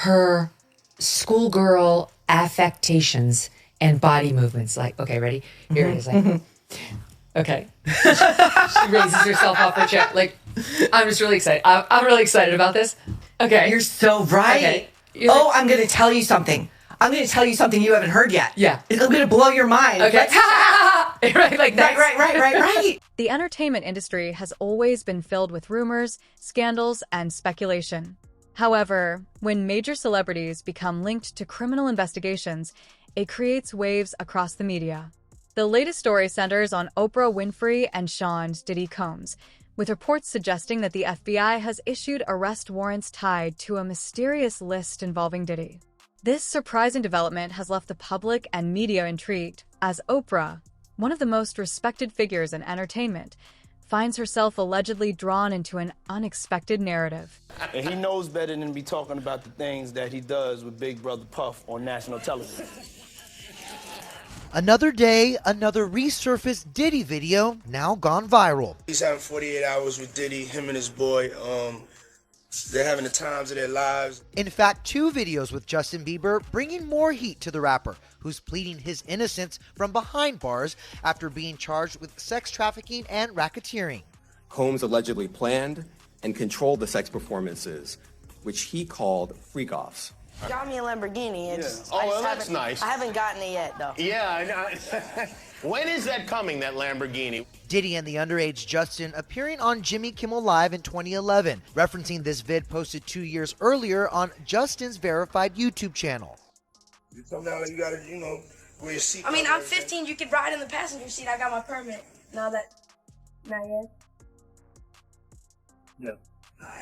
her schoolgirl affectations and body movements. Like, okay, ready? Here it is. Like, okay. She raises herself off her chair. Like, I'm just really excited. I'm really excited about this. Okay. You're so right. Okay. I'm going to tell you something. I'm going to tell you something you haven't heard yet. Yeah. I'm going to blow your mind. Okay. Right, like that. Right. The entertainment industry has always been filled with rumors, scandals, and speculation. However, when major celebrities become linked to criminal investigations, it creates waves across the media. The latest story centers on Oprah Winfrey and Sean Diddy Combs, with reports suggesting that the FBI has issued arrest warrants tied to a mysterious list involving Diddy. This surprising development has left the public and media intrigued, as Oprah, one of the most respected figures in entertainment, finds herself allegedly drawn into an unexpected narrative. And he knows better than to be talking about the things that he does with Big Brother Puff on national television. Another day, another resurfaced Diddy video now gone viral. He's having 48 hours with Diddy, him and his boy. They're having the times of their lives. In fact, 2 videos with Justin Bieber bringing more heat to the rapper, who's pleading his innocence from behind bars after being charged with sex trafficking and racketeering. Combs allegedly planned and controlled the sex performances, which he called freak-offs. Got me a Lamborghini. Yeah. Oh, well, that's nice. I haven't gotten it yet, though. Yeah, I know. When is that coming, that Lamborghini? Diddy and the underage Justin appearing on Jimmy Kimmel Live in 2011, referencing this vid posted 2 years earlier on Justin's verified YouTube channel. You come down, you gotta, wear your seat. I mean, I'm 15. You could ride in the passenger seat. I got my permit. Not yet. No.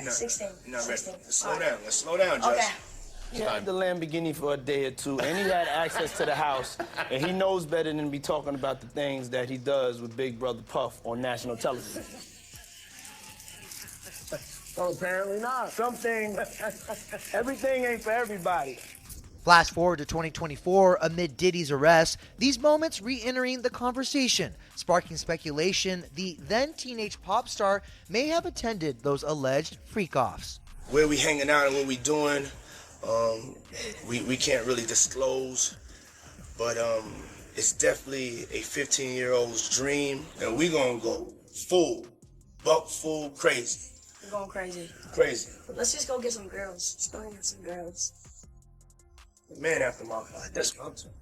16. You're not ready. Let's slow down, Justin. Okay. He had the Lamborghini for a day or two, and he had access to the house, and he knows better than to be talking about the things that he does with Big Brother Puff on national television. Well, apparently not. Something, everything ain't for everybody. Flash forward to 2024, amid Diddy's arrest, these moments re-entering the conversation, sparking speculation the then teenage pop star may have attended those alleged freak-offs. Where we hanging out and what we doing, we can't really disclose, but it's definitely a 15-year-old's dream, and we gonna go buck full crazy. We're going crazy. Crazy. Let's just go get some girls. Let's go get some girls. Man after my heart. That's what I'm saying.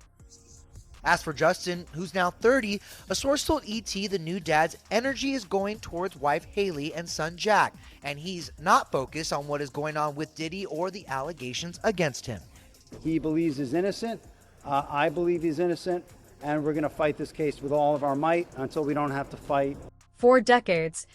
As for Justin, who's now 30, a source told ET the new dad's energy is going towards wife Haley and son Jack, and he's not focused on what is going on with Diddy or the allegations against him. He believes he's innocent. I believe he's innocent, and we're going to fight this case with all of our might until we don't have to fight. For decades,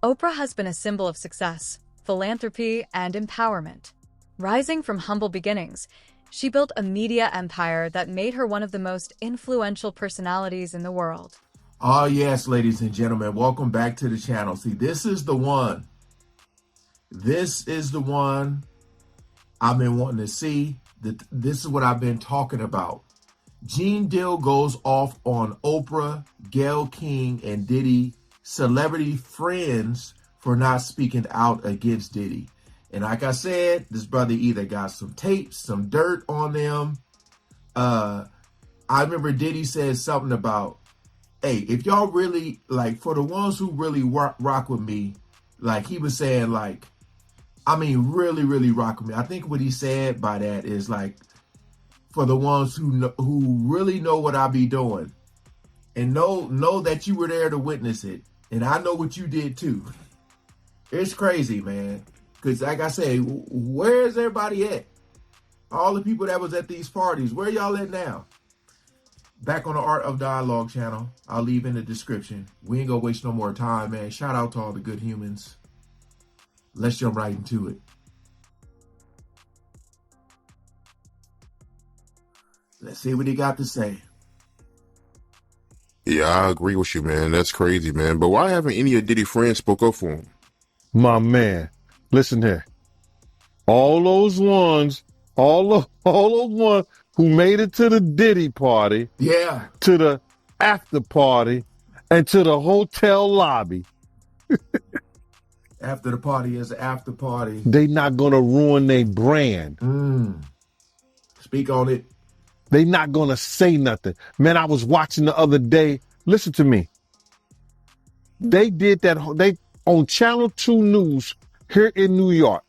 Oprah has been a symbol of success, philanthropy, and empowerment. Rising from humble beginnings, she built a media empire that made her one of the most influential personalities in the world. Oh, yes, ladies and gentlemen, welcome back to the channel. See, this is the one. This is the one I've been wanting to see. This is what I've been talking about. Gene Deal goes off on Oprah, Gayle King, and Diddy celebrity friends for not speaking out against Diddy. And like I said, this brother either got some tapes, some dirt on them. I remember Diddy said something about, hey, if y'all really, like, for the ones who really rock with me, like, he was saying, like, I mean, really, really rock with me. I think what he said by that is, like, for the ones who really know what I be doing and know that you were there to witness it. And I know what you did, too. It's crazy, man. Because like I say, where's everybody at? All the people that was at these parties, where y'all at now? Back on the Art of Dialogue channel. I'll leave in the description. We ain't gonna waste no more time, man. Shout out to all the good humans. Let's jump right into it. Let's see what he got to say. Yeah, I agree with you, man. That's crazy, man. But why haven't any of Diddy's friends spoke up for him? My man. Listen here, all those ones who made it to the Diddy party, yeah, to the after party, and to the hotel lobby. After the party is the after party. They not gonna ruin their brand. Speak on it. They not gonna say nothing. Man, I was watching the other day. Listen to me. They did that. They on Channel 2 News here in New York.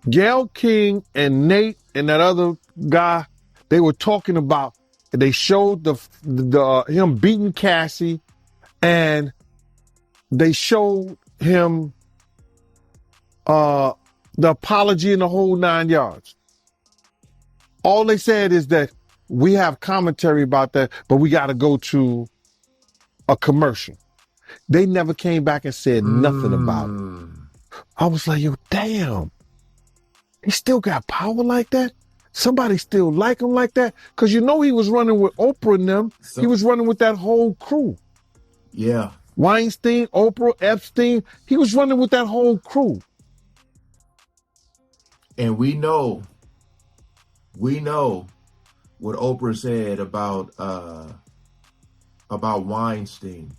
Gayle King and Nate and that other guy, they were talking about. They showed the him beating Cassie, and they showed him the apology and the whole 9 yards. All they said is that we have commentary about that, but we got to go to a commercial. They never came back and said nothing about it. I was like, yo, damn. He still got power like that? Somebody still like him like that? Because you know he was running with Oprah and them. He was running with that whole crew. Yeah. Weinstein, Oprah, Epstein. He was running with that whole crew. And we know what Oprah said about Weinstein,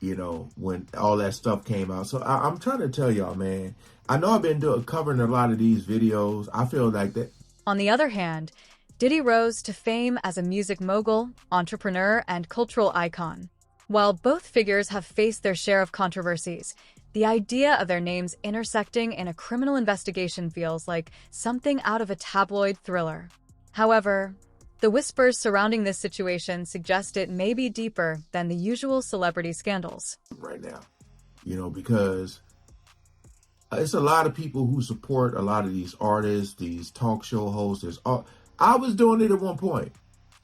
you know, when all that stuff came out. So I'm trying to tell y'all, man, I know I've been covering a lot of these videos. I feel like that. On the other hand, Diddy rose to fame as a music mogul, entrepreneur, and cultural icon. While both figures have faced their share of controversies, the idea of their names intersecting in a criminal investigation feels like something out of a tabloid thriller. However, the whispers surrounding this situation suggest it may be deeper than the usual celebrity scandals. Right now, you know, because it's a lot of people who support a lot of these artists, these talk show hosts. I was doing it at one point,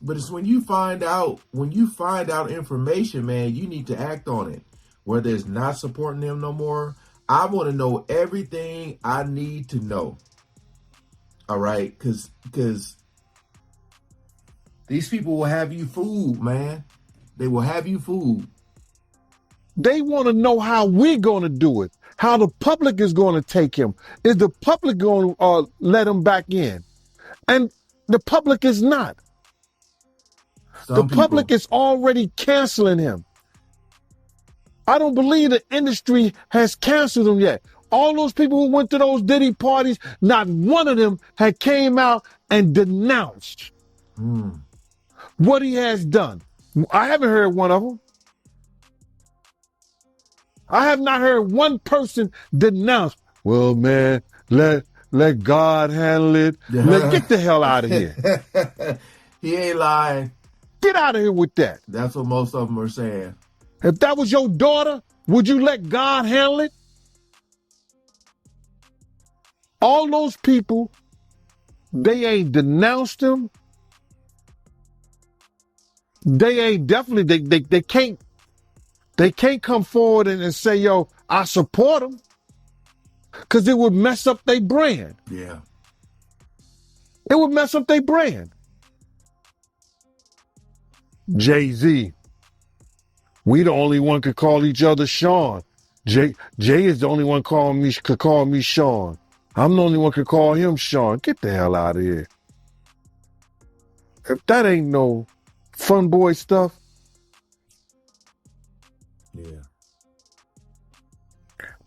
but it's when you find out information, man, you need to act on it. Whether it's not supporting them no more, I want to know everything I need to know. All right, because these people will have you fooled, man. They will have you fooled. They want to know how we're going to do it, how the public is going to take him. Is the public going to let him back in? And the public is not. The public is already canceling him. I don't believe the industry has canceled him yet. All those people who went to those Diddy parties, not one of them had came out and denounced what he has done. I haven't heard one of them. I have not heard one person denounce, well, man, let God handle it. Get the hell out of here. He ain't lying. Get out of here with that. That's what most of them are saying. If that was your daughter, would you let God handle it? All those people, they ain't denounced him. They ain't definitely, they can't come forward and say, yo, I support him. Because it would mess up their brand. Yeah. It would mess up their brand. Jay-Z. We the only one could call each other Sean. Jay is the only one could call me Sean. I'm the only one could call him Sean. Get the hell out of here. If that ain't no fun boy stuff. Yeah.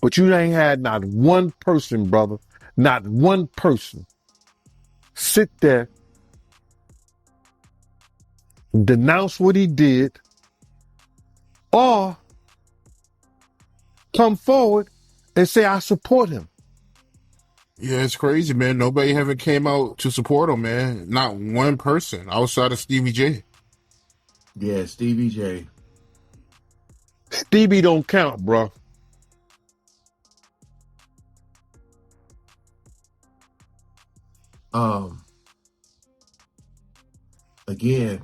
But you ain't had not one person, brother, not one person sit there, denounce what he did, or come forward and say, I support him. Yeah, it's crazy, man. Nobody haven't came out to support him, man. Not one person outside of Stevie J. Yeah, Stevie J. Stevie don't count, bro. Again,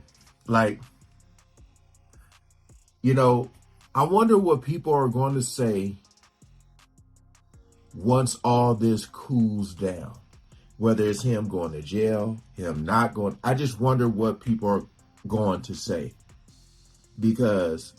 like, you know, I wonder what people are going to say once all this cools down, whether it's him going to jail, him not going. I just wonder what people are going to say because,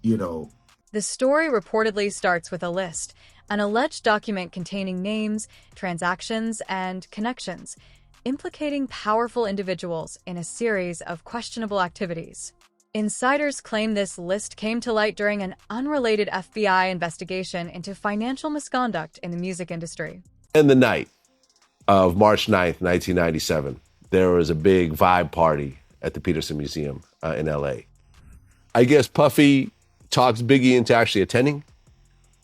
you know. The story reportedly starts with a list, an alleged document containing names, transactions, and connections, implicating powerful individuals in a series of questionable activities. Insiders claim this list came to light during an unrelated FBI investigation into financial misconduct in the music industry. In the night of March 9th, 1997, there was a big vibe party at the Peterson Museum in LA. I guess Puffy talks Biggie into actually attending.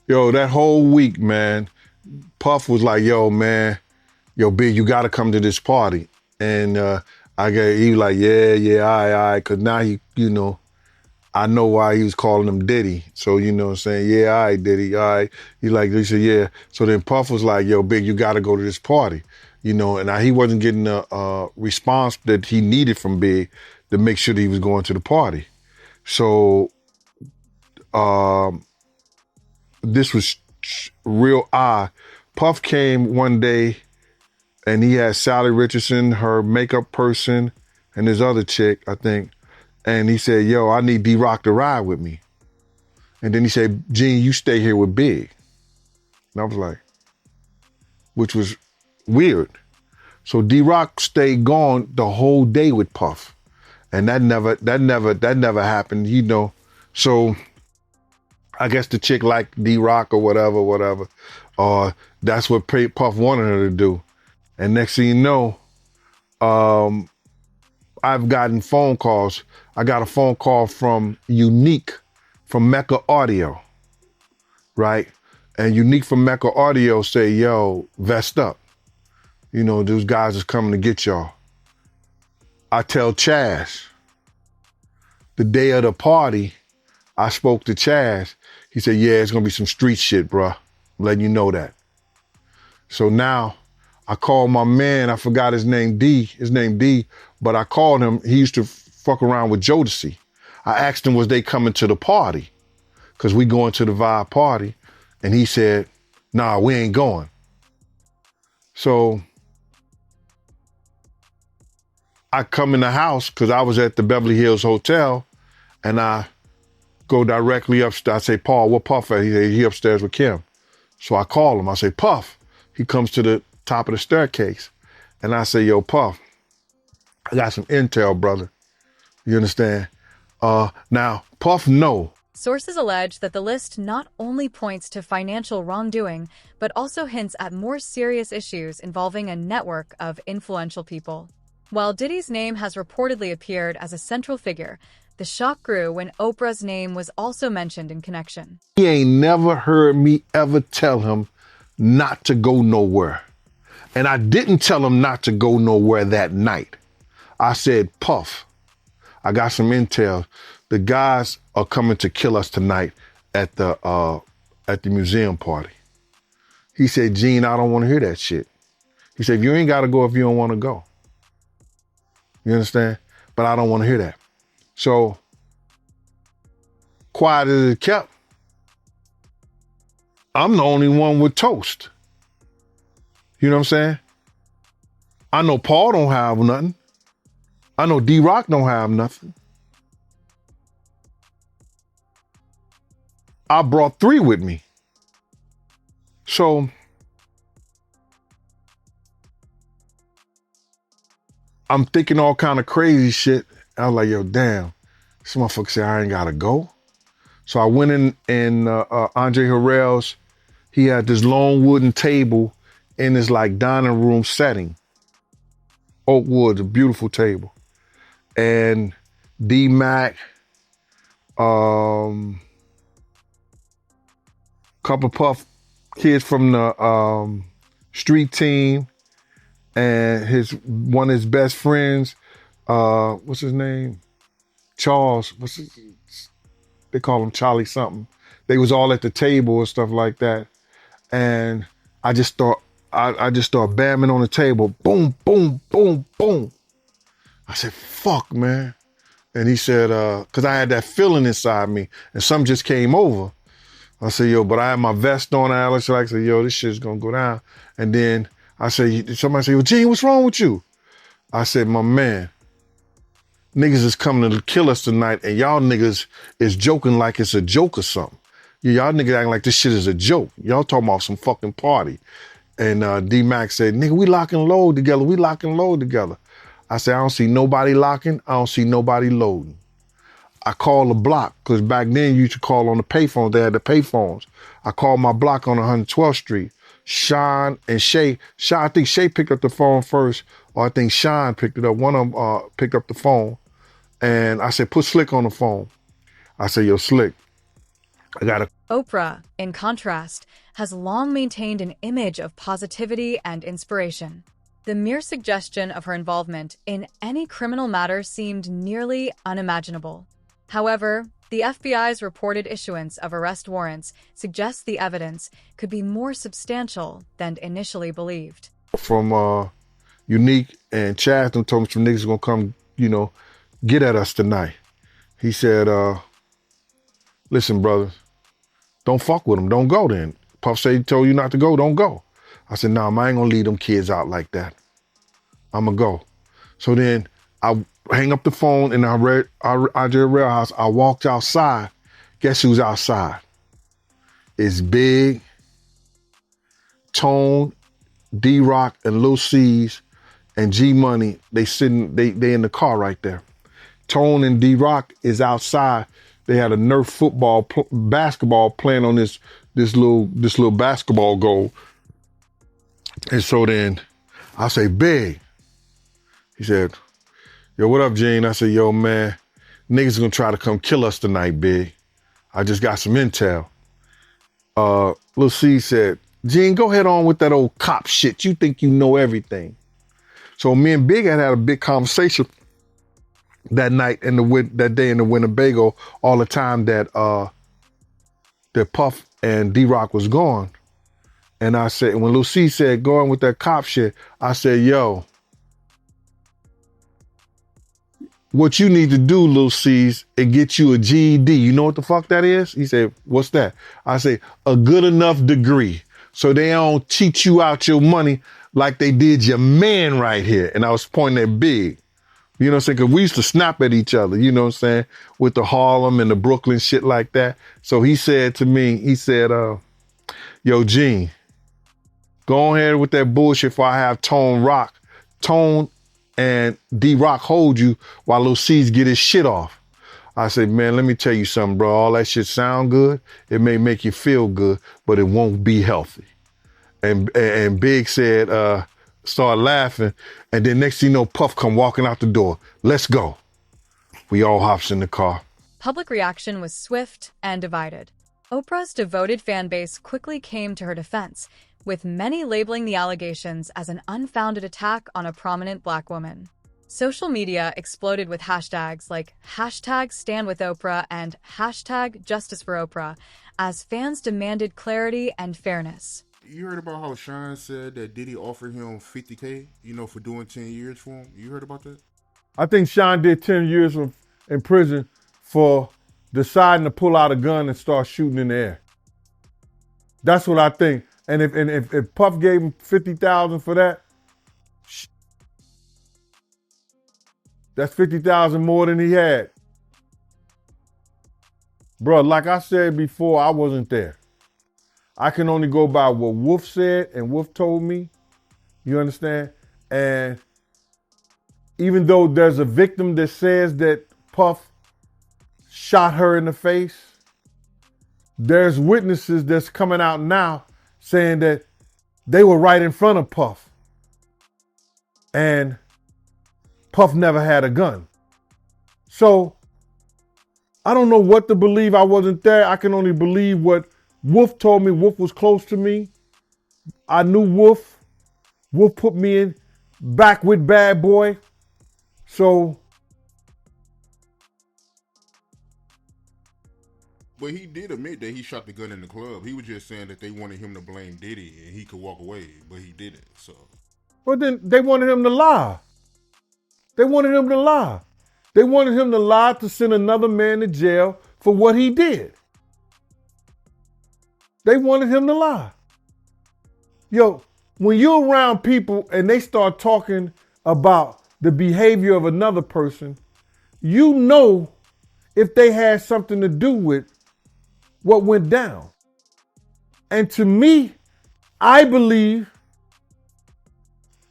Yo, that whole week, man, Puff was like, yo, man, yo, Big, you got to come to this party. And he was like, yeah, all right, because now he, I know why he was calling him Diddy. So, you know what I'm saying? Yeah, all right, Diddy, all right. He said, yeah. So then Puff was like, yo, Big, you got to go to this party. And he wasn't getting the response that he needed from Big to make sure that he was going to the party. So this was real odd. Puff came one day and he had Sally Richardson, her makeup person, and this other chick, I think. And he said, yo, I need D-Rock to ride with me. And then he said, Gene, you stay here with Big. And I was like, which was weird. So D-Rock stayed gone the whole day with Puff. And that never happened, So I guess the chick liked D-Rock or whatever. That's what Puff wanted her to do. And next thing you know, I've gotten phone calls. I got a phone call from Unique from Mecca Audio, right? And Unique from Mecca Audio say, yo, vest up. Those guys is coming to get y'all. I tell Chaz, the day of the party, I spoke to Chaz. He said, yeah, it's going to be some street shit, bruh. I'm letting you know that. So now I called my man. I forgot his name, D, but I called him. He used to fuck around with Jodeci. I asked him, was they coming to the party? Because we going to the Vibe party. And he said, nah, we ain't going. So I come in the house because I was at the Beverly Hills Hotel, and I go directly upstairs. I say, Paul, what Puff at? He upstairs with Kim. So I call him. I say, Puff. He comes to the top of the staircase. And I say, yo, Puff, I got some intel, brother. You understand? Now, Puff, no. Sources allege that the list not only points to financial wrongdoing, but also hints at more serious issues involving a network of influential people. While Diddy's name has reportedly appeared as a central figure, the shock grew when Oprah's name was also mentioned in connection. He ain't never heard me ever tell him not to go nowhere. And I didn't tell him not to go nowhere that night. I said, Puff, I got some intel. The guys are coming to kill us tonight at the museum party. He said, Gene, I don't want to hear that shit. He said, you ain't got to go if you don't want to go. You understand? But I don't want to hear that. So, quiet as it kept, I'm the only one with toast. You know what I'm saying? I know Paul don't have nothing. I know D-Rock don't have nothing. I brought 3 with me. So, I'm thinking all kind of crazy shit. I was like, yo, damn, this motherfucker said I ain't gotta go. So I went in Andre Harrell's, he had this long wooden table in his like dining room setting. Oak wood, a beautiful table. And D-Mac, couple Puff kids from the street team, and one of his best friends, what's his name? Charles, they call him Charlie something. They was all at the table and stuff like that. And I just started bamming on the table. Boom, boom, boom, boom. I said, fuck, man. And he said, cause I had that feeling inside me and something just came over. I said, yo, but I had my vest on, Alex. I said, yo, this shit's gonna go down. And then I said, somebody said, yo, Gene, what's wrong with you? I said, my man, niggas is coming to kill us tonight, and y'all niggas is joking like it's a joke or something. Y'all niggas acting like this shit is a joke. Y'all talking about some fucking party. And D-Mac said, nigga, we lock and load together. I said, I don't see nobody locking. I don't see nobody loading. I called the block, because back then you used to call on the payphones. They had the payphones. I called my block on 112th Street. Sean and Shay. I think Shay picked up the phone first, or I think Sean picked it up. One of them picked up the phone. And I said, put Slick on the phone. I said, yo, Slick, I got to... Oprah, in contrast, has long maintained an image of positivity and inspiration. The mere suggestion of her involvement in any criminal matter seemed nearly unimaginable. However, the FBI's reported issuance of arrest warrants suggests the evidence could be more substantial than initially believed. From Unique and Chatham told me some niggas gonna come, get at us tonight. He said, listen, brother, don't fuck with them. Don't go then. Puff said he told you not to go, don't go. I said, nah, I ain't gonna leave them kids out like that. I'ma go. So then I hang up the phone and I did a rail house. I walked outside. Guess who's outside? It's Big, Tone, D-Rock, and Lil C's and G-Money. They in the car right there. Tone and D-Rock is outside. They had a Nerf basketball playing on this little basketball goal. And so then I say, Big. He said, yo, what up, Gene? I said, yo, man, niggas gonna try to come kill us tonight, Big. I just got some intel. Lil C said, Gene, go ahead on with that old cop shit. You think you know everything. So me and Big had a big conversation that night that day in the Winnebago, all the time that Puff and D-Rock was gone. And I said, when Lil C said, going with that cop shit, I said, yo, what you need to do, Lil C's, is get you a GED. You know what the fuck that is? He said, what's that? I say, a good enough degree so they don't cheat you out your money like they did your man right here. And I was pointing at Big. You know what I'm saying? Because we used to snap at each other, you know what I'm saying? With the Harlem and the Brooklyn shit like that. So he said to me, yo, Gene, go ahead with that bullshit before I have Tone and D-Rock hold you while Lil C's get his shit off. I said, man, let me tell you something, bro. All that shit sound good. It may make you feel good, but it won't be healthy. And Big said, started laughing. And then next thing you know, Puff come walking out the door. Let's go. We all hops in the car. Public reaction was swift and divided. Oprah's devoted fan base quickly came to her defense, with many labeling the allegations as an unfounded attack on a prominent Black woman. Social media exploded with hashtags like #StandWithOprah and #JusticeForOprah as fans demanded clarity and fairness. You heard about how Sean said that Diddy offered him $50K, for doing 10 years for him? You heard about that? I think Sean did 10 years in prison for deciding to pull out a gun and start shooting in the air. That's what I think. And if Puff gave him $50,000 for that, that's $50,000 more than he had. Bro, like I said before, I wasn't there. I can only go by what Wolf said and Wolf told me. You understand? And even though there's a victim that says that Puff shot her in the face, there's witnesses that's coming out now saying that they were right in front of Puff. And Puff never had a gun. So I don't know what to believe. I wasn't there. I can only believe what Wolf told me. Wolf was close to me. I knew Wolf. Wolf put me in back with Bad Boy. So. But he did admit that he shot the gun in the club. He was just saying that they wanted him to blame Diddy and he could walk away, but he didn't. So. Well, then they wanted him to lie. They wanted him to lie. They wanted him to lie to send another man to jail for what he did. They wanted him to lie. Yo, when you're around people and they start talking about the behavior of another person, you know if they had something to do with what went down. And to me, I believe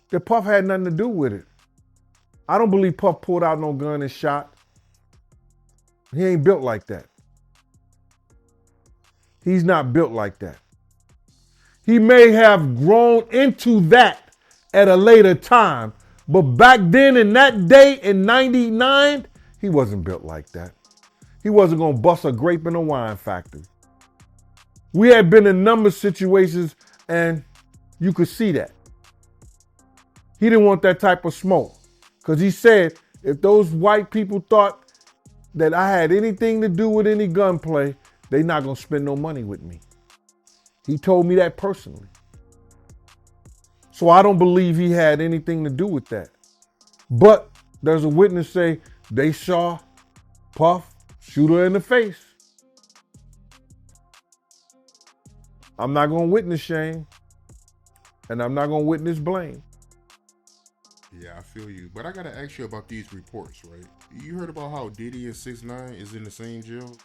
that Puff had nothing to do with it. I don't believe Puff pulled out no gun and shot. He ain't built like that. He's not built like that. He may have grown into that at a later time, but back then in that day in 99, he wasn't built like that. He wasn't gonna bust a grape in a wine factory. We had been in a number of situations and you could see that. He didn't want that type of smoke because he said if those white people thought that I had anything to do with any gunplay, they not gonna spend no money with me. He told me that personally. So I don't believe he had anything to do with that. But there's a witness say they saw Puff shoot her in the face. I'm not gonna witness shame, and I'm not gonna witness blame. Yeah, I feel you. But I gotta ask you about these reports, right? You heard about how Diddy and 6ix9ine is in the same jail?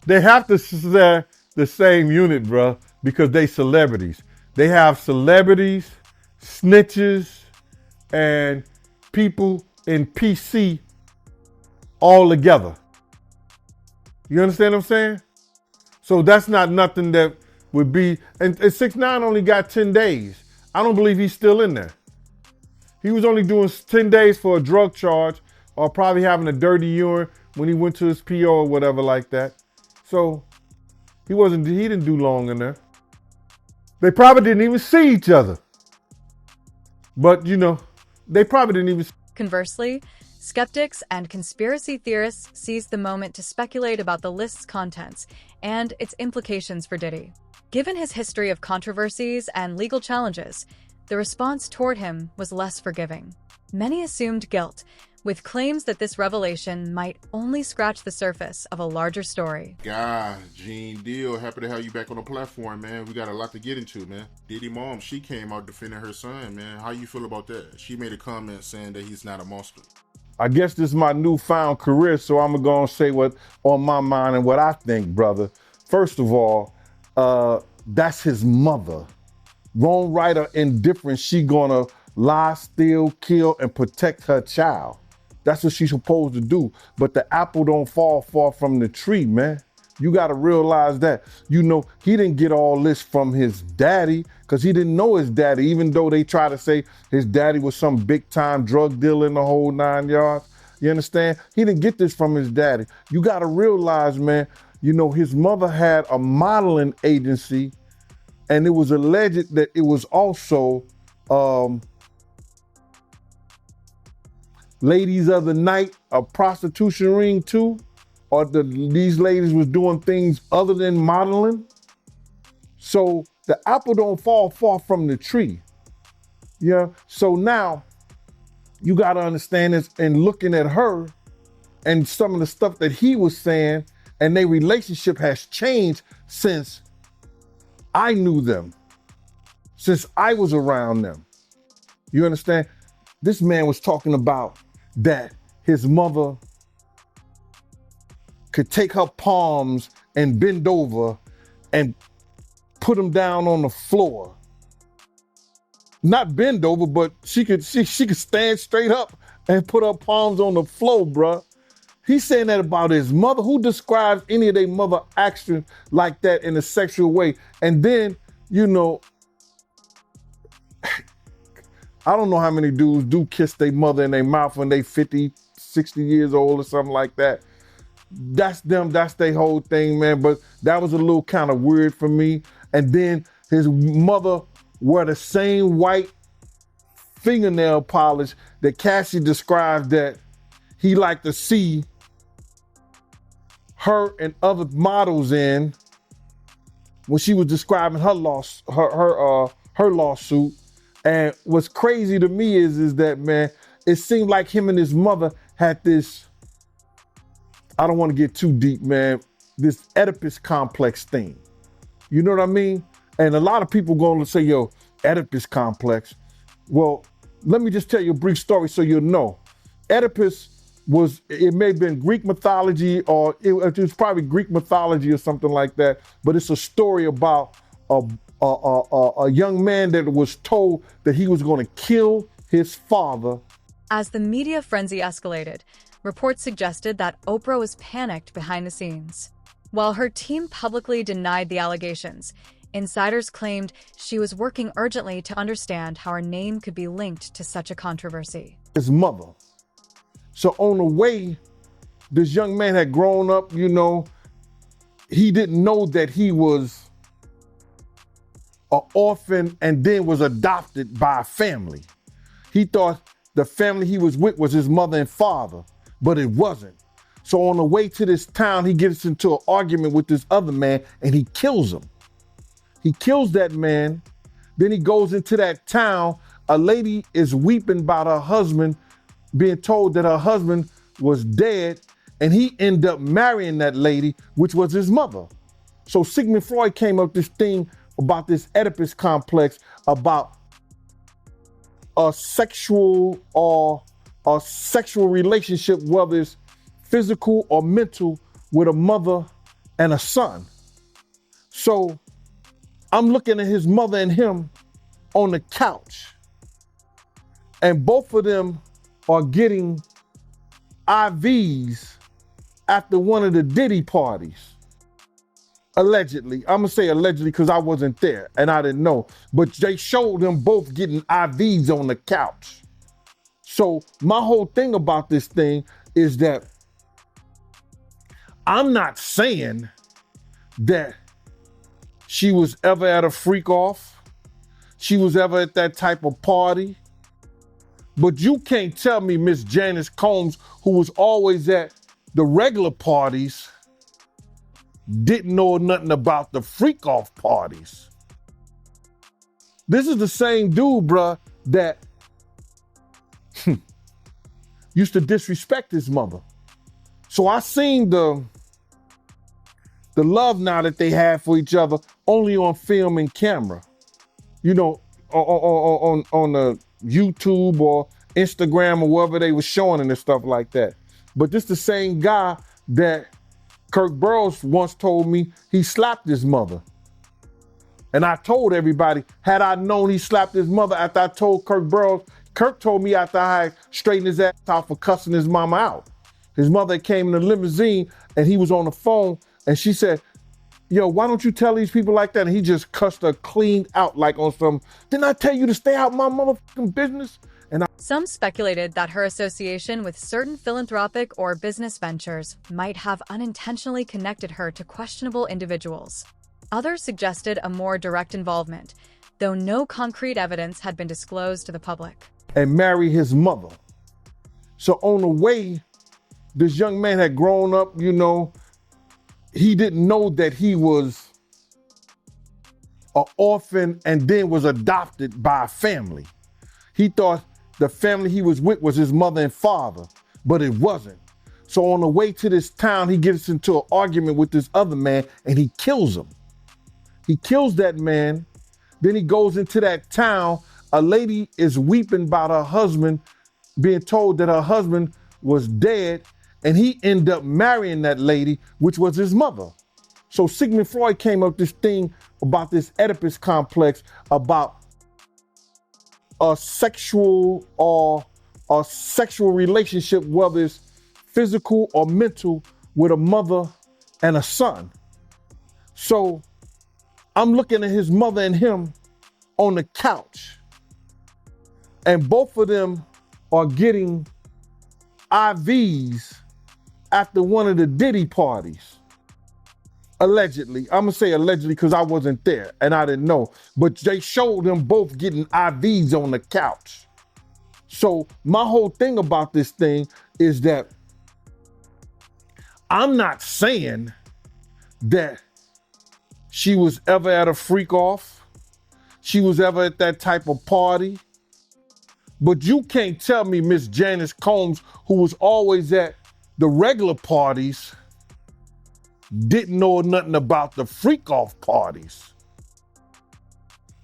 They have to share the same unit, bro, because they celebrities. They have celebrities, snitches, and people in PC all together. You understand what I'm saying? So that's not nothing that would be, and 6ix9ine only got 10 days. I don't believe he's still in there. He was only doing 10 days for a drug charge or probably having a dirty urine when he went to his PO or whatever like that. So he didn't do long in there. They probably didn't even see each other. But they probably didn't even. Conversely, skeptics and conspiracy theorists seized the moment to speculate about the list's contents and its implications for Diddy. Given his history of controversies and legal challenges, the response toward him was less forgiving. Many assumed guilt, with claims that this revelation might only scratch the surface of a larger story. Gene Deal, happy to have you back on the platform, man. We got a lot to get into, man. Diddy mom, she came out defending her son, man. How you feel about that? She made a comment saying that he's not a monster. I guess this is my newfound career, so I'm going to say what on my mind and what I think, brother. First of all, that's his mother. Wrong, right, or indifferent, she going to lie, steal, kill, and protect her child. That's what she's supposed to do. But the apple don't fall far from the tree, man. You got to realize that. He didn't get all this from his daddy because he didn't know his daddy, even though they try to say his daddy was some big time drug dealer in the whole 9 yards. You understand? He didn't get this from his daddy. You got to realize, man, his mother had a modeling agency and it was alleged that it was also ladies of the night, a prostitution ring too, or these ladies was doing things other than modeling. So the apple don't fall far from the tree. Yeah. So now you got to understand this and looking at her and some of the stuff that he was saying, and their relationship has changed since I knew them, since I was around them. You understand? This man was talking about that his mother could take her palms and bend over and put them down on the floor. Not bend over, but she could stand straight up and put her palms on the floor, bruh. He's saying that about his mother. Who describes any of their mother action like that in a sexual way? And then, I don't know how many dudes do kiss their mother in their mouth when they 50, 60 years old or something like that. That's them, that's their whole thing, man. But that was a little kind of weird for me. And then his mother wore the same white fingernail polish that Cassie described that he liked to see her and other models in when she was describing her lawsuit. And what's crazy to me is that, man, it seemed like him and his mother had this, I don't want to get too deep, man, this Oedipus complex thing. You know what I mean? And a lot of people going to say, yo, Oedipus complex. Well, let me just tell you a brief story so you'll know. Oedipus it may have been Greek mythology, or it was probably Greek mythology or something like that, but it's a story about a young man that was told that he was going to kill his father As the media frenzy escalated, reports suggested that Oprah was panicked behind the scenes. While her team publicly denied the allegations, insiders claimed she was working urgently to understand how her name could be linked to such a controversy. His mother. So on the way, this young man had grown up, he didn't know that he was an orphan and then was adopted by a family. He thought the family he was with was his mother and father, but it wasn't. So on the way to this town, he gets into an argument with this other man and he kills him. He kills that man. Then he goes into that town. A lady is weeping about her husband, being told that her husband was dead, and he ended up marrying that lady, which was his mother. So Sigmund Freud came up with this thing about this Oedipus complex, about a sexual relationship, whether it's physical or mental, with a mother and a son. So I'm looking at his mother and him on the couch, and both of them are getting IVs after one of the Diddy parties. Allegedly. I'm gonna say allegedly because I wasn't there and I didn't know, but they showed them both getting IVs on the couch. So my whole thing about this thing is that I'm not saying that she was ever at a freak off, she was ever at that type of party, but you can't tell me Miss Janice Combs, who was always at the regular parties, didn't know nothing about the freak off parties. This is the same dude, bruh, that used to disrespect his mother. So I seen the love now that they have for each other only on film and camera, on the YouTube or Instagram or wherever they were showing it and stuff like that. But this the same guy that Kirk Burrows once told me he slapped his mother. And I told everybody, had I known he slapped his mother after I told Kirk Burrows, Kirk told me after I straightened his ass out for cussing his mama out. His mother came in a limousine and he was on the phone and she said, yo, why don't you tell these people like that? And he just cussed her clean out like on some, didn't I tell you to stay out my motherfucking business? Some speculated that her association with certain philanthropic or business ventures might have unintentionally connected her to questionable individuals. Others suggested a more direct involvement, though no concrete evidence had been disclosed to the public. And marry his mother. So on the way, this young man had grown up, he didn't know that he was an orphan and then was adopted by a family. He thought the family he was with was his mother and father, but it wasn't. So on the way to this town, he gets into an argument with this other man and he kills him. He kills that man. Then he goes into that town. A lady is weeping about her husband, being told that her husband was dead, and he ended up marrying that lady, which was his mother. So Sigmund Freud came up with this thing about this Oedipus complex, about a sexual relationship, whether it's physical or mental, with a mother and a son. So I'm looking at his mother and him on the couch, and both of them are getting IVs after one of the Diddy parties. Allegedly. I'm gonna say allegedly because I wasn't there and I didn't know, but they showed them both getting IVs on the couch. So my whole thing about this thing is that I'm not saying that she was ever at a freak off, she was ever at that type of party, but you can't tell me Miss Janice Combs, who was always at the regular parties, didn't know nothing about the freak off parties.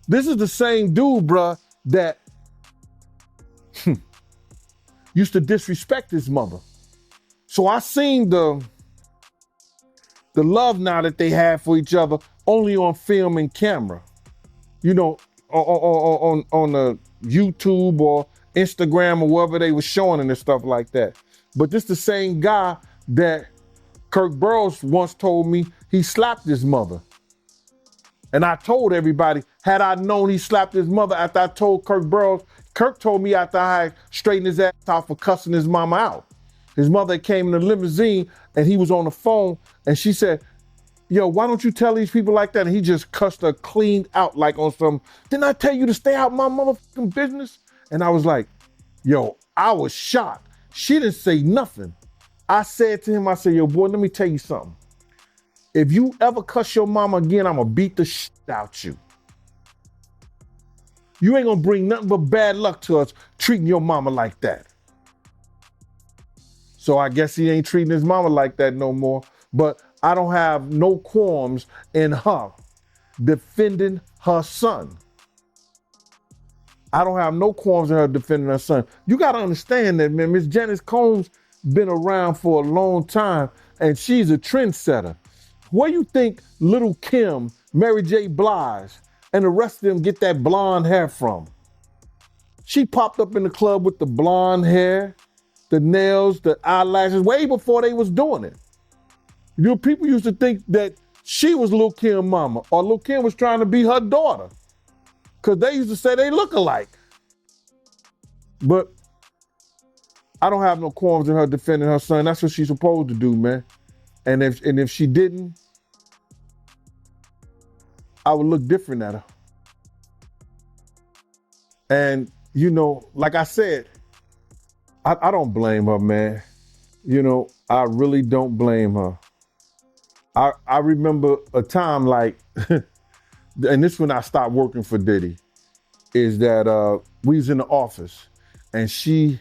This is the same dude, bruh, that used to disrespect his mother. So I seen the love now that they have for each other only on film and camera, on the YouTube or Instagram or wherever they were showing it and stuff like that. But this the same guy that Kirk Burrows once told me he slapped his mother. And I told everybody, had I known he slapped his mother after I told Kirk Burrows, Kirk told me after I straightened his ass out for cussing his mama out. His mother came in the limousine and he was on the phone and she said, yo, why don't you tell these people like that? And he just cussed her clean out like on some, didn't I tell you to stay out my motherfucking business? And I was like, yo, I was shocked. She didn't say nothing. I said to him, I said, yo, boy, let me tell you something. If you ever cuss your mama again, I'm gonna beat the shit out you. You ain't gonna bring nothing but bad luck to us treating your mama like that. So I guess he ain't treating his mama like that no more. But I don't have no qualms in her defending her son. I don't have no qualms in her defending her son. You gotta understand that, man, Miss Janice Combs been around for a long time and she's a trendsetter. Where you think Little Kim, Mary J. Blige, and the rest of them get that blonde hair from? She popped up in the club with the blonde hair, the nails, the eyelashes, way before they was doing it. You know, people used to think that she was Lil' Kim mama or Lil' Kim was trying to be her daughter because they used to say they look alike. But I don't have no qualms in her defending her son. That's what she's supposed to do, man. And if she didn't, I would look different at her. And, you know, like I said, I don't blame her, man. You know, I really don't blame her. I remember a time like, and this when I stopped working for Diddy, is that we was in the office and she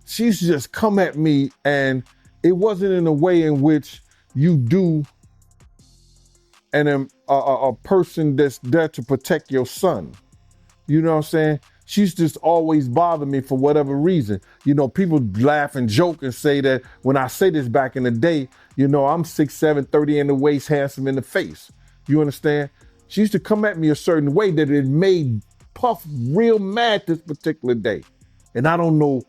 used to just come at me, and it wasn't in a way in which you do and a person that's there to protect your son. You know what I'm saying? She used to just always bother me for whatever reason. You know, people laugh and joke and say that when I say this back in the day, you know, I'm 6'7", 30 in the waist, handsome in the face. You understand? She used to come at me a certain way that it made Puff real mad this particular day. And I don't know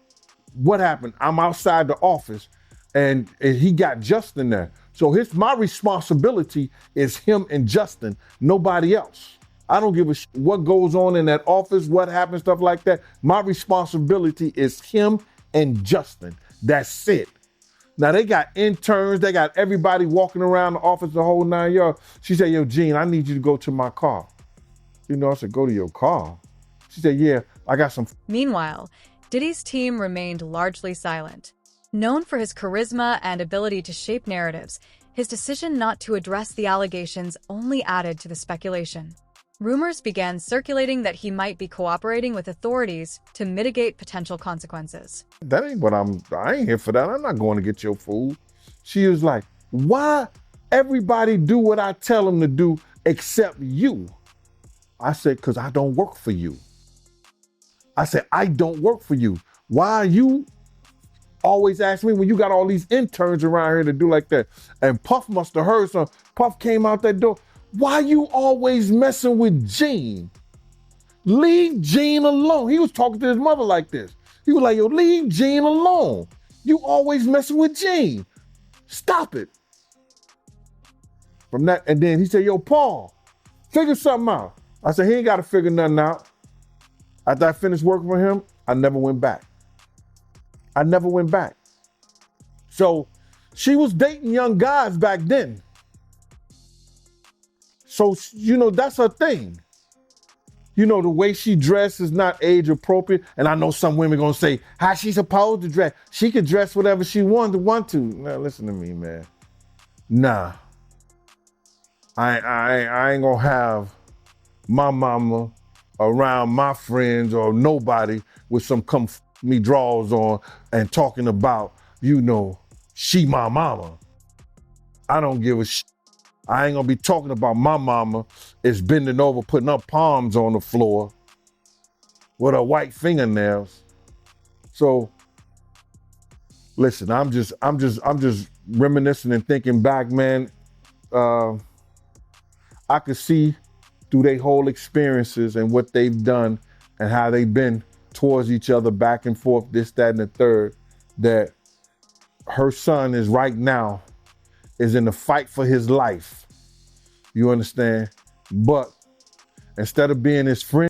what happened. I'm outside the office and he got Justin there. So my responsibility is him and Justin, nobody else. I don't give a shit what goes on in that office, what happens, stuff like that. My responsibility is him and Justin. That's it. Now they got interns, they got everybody walking around the office the whole 9 yards. She said, yo, Gene, I need you to go to my car. You know, I said, go to your car? She said, yeah, I got some. Meanwhile, Diddy's team remained largely silent. Known for his charisma and ability to shape narratives, his decision not to address the allegations only added to the speculation. Rumors began circulating that he might be cooperating with authorities to mitigate potential consequences. That ain't what I ain't here for that. I'm not going to get your food. She was like, why everybody do what I tell them to do except you? I said, because I don't work for you. I said, I don't work for you. Why are you always ask me when you got all these interns around here to do like that? And Puff must have heard something. Puff came out that door. Why you always messing with Gene? Leave Gene alone. He was talking to his mother like this. He was like, yo, leave Gene alone. You always messing with Gene. Stop it. From that, and then he said, yo, Paul, figure something out. I said, he ain't got to figure nothing out. After I finished working for him, I never went back. I never went back. So she was dating young guys back then. So, you know, that's her thing. You know, the way she dressed is not age appropriate. And I know some women gonna say, how she supposed to dress? She could dress whatever she want to. Now, listen to me, man. Nah. I ain't gonna have my mama around my friends or nobody with some come me drawers on and talking about, you know, she my mama. I don't give a shit. I ain't gonna be talking about my mama is bending over, putting her palms on the floor with her white fingernails. So listen, I'm just reminiscing and thinking back, man. I could see through their whole experiences and what they've done and how they've been towards each other, back and forth, this, that, and the third, that her son is right now is in the fight for his life. You understand? But instead of being his friend,